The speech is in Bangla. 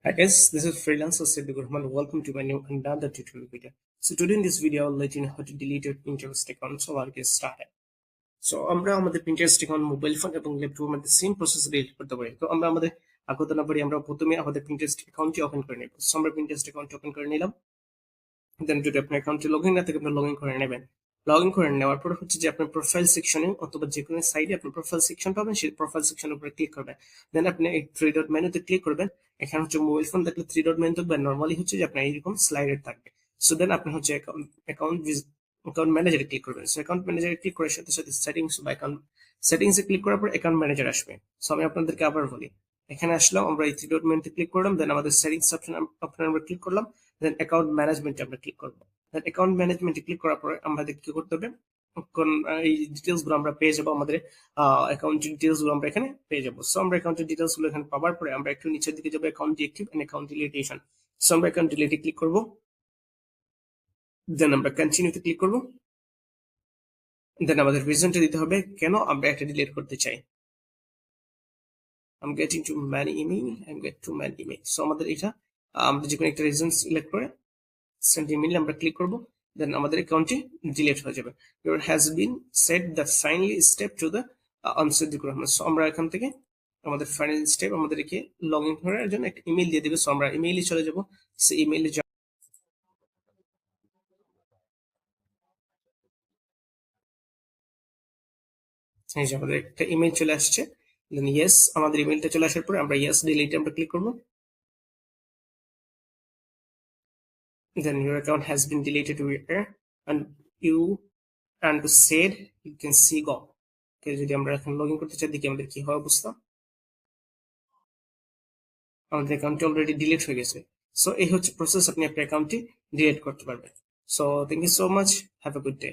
Hi guys, this is freelancer Siddiq Rahman. Welcome to my new another tutorial video. So today in this video, I'll let you know how to delete your Pinterest account. So I'll get started. So আমরা আমাদের Pinterest account মোবাইল ফোন এবং ল্যাপটপের মধ্যে সেম প্রসেস ডিলিট করতে পারি। তো আমরা আমাদের আগত না পারি আমরা প্রথমে আমাদের Pinterest অ্যাকাউন্টটি ওপেন করে নেব। সো আমরা Pinterest অ্যাকাউন্ট ওপেন করে নিলাম। দেন যদি আপনার অ্যাকাউন্টে লগইন না থাকে আপনি লগইন করে নেবেন। লগইন করে নেওয়ার পর হচ্ছে যে আপনার প্রোফাইল সেকশনে অথবা যে কোনো সাইডে আপনার প্রোফাইল সেকশন পাবেন সেই প্রোফাইল সেকশনের উপরে ক্লিক করবেন। দেন আপনি এই থ্রি ডট মেনুতে ক্লিক করবেন। এখানে হচ্ছে মোবাইল ফোন থাকলে থ্রি ডট মেনু থাকবে, নরমালি হচ্ছে যে আপনার এইরকম স্লাইডার থাকবে। সো দেন আপনি হচ্ছে অ্যাকাউন্ট ম্যানেজারে ক্লিক করবেন। সো অ্যাকাউন্ট ম্যানেজারে ক্লিক করার সাথে সাথে সেটিংস বা অ্যাকাউন্ট সেটিংসে ক্লিক করার পর অ্যাকাউন্ট ম্যানেজার আসবে। সো আমি আপনাদেরকে আবার বলি, এখানে আসলাম, আমরা এই থ্রি ডট মেনুতে ক্লিক করলাম, দেন আমাদের সেটিংস অপশন আমরা ক্লিক করলাম, দেন অ্যাকাউন্ট ম্যানেজমেন্টে আমরা ক্লিক করবো। দেন অ্যাকাউন্ট ম্যানেজমেন্টে ক্লিক করার পরে আমাদের কি করতে হবে, এই ডিটেলস গুলো আমরা পেয়ে যাবো, আমাদের অ্যাকাউন্টের ডিটেলস গুলো আমরা এখানে পেয়ে যাবো। সো আমরা অ্যাকাউন্টের ডিটেলস গুলো এখানে পাওয়ার পরে আমরা একটু নিচের দিকে যাবো, account deactivate and account deletion. So আমরা অ্যাকাউন্ট ডিলিটে ক্লিক করবো, দেন আমরা কন্টিনিউতে ক্লিক করবো। দেন আমাদের রিজনটা দিতে হবে কেন আমরা একটা ডিলিট করতে চাই। I'm getting too many email, I'm getting too many email. So আমাদের এটা আমরা যে কোনো একটা রিজন সিলেক্ট করে সেন্ড ইমেইল আমরা ক্লিক করব, দেন আমাদের অ্যাকাউন্টটি ডিলিট হয়ে যাবে। Your has been set the finally step to the আনসিদ্দিকুর রহমান। সো আমরা এখান থেকে আমাদের ফাইনাল স্টেপ আমাদেরকে লগ ইন করার জন্য একটা ইমেল দিয়ে দিবে। সো আমরা ইমেইলে চলে যাব। সো ইমেইলে এই যে আমাদের একটা ইমেল চলে আসছে, দেন ইয়েস, আমাদের ইমেলটা চলে আসার পরে আমরা ইয়েস ডিলিটে আমরা ক্লিক করব। Then your account has been deleted where and you and to said you can see go. Okay, যদি আমরা এখন লগইন করতে চাই দেখি আমাদের কি হয় অবস্থা। আমাদের অ্যাকাউন্টটি অলরেডি ডিলিট হয়ে গেছে। সো এই হচ্ছে প্রসেস, আপনি আপনার অ্যাকাউন্টটি ডিলিট করতে পারবেন। So thank you so much, have a good day.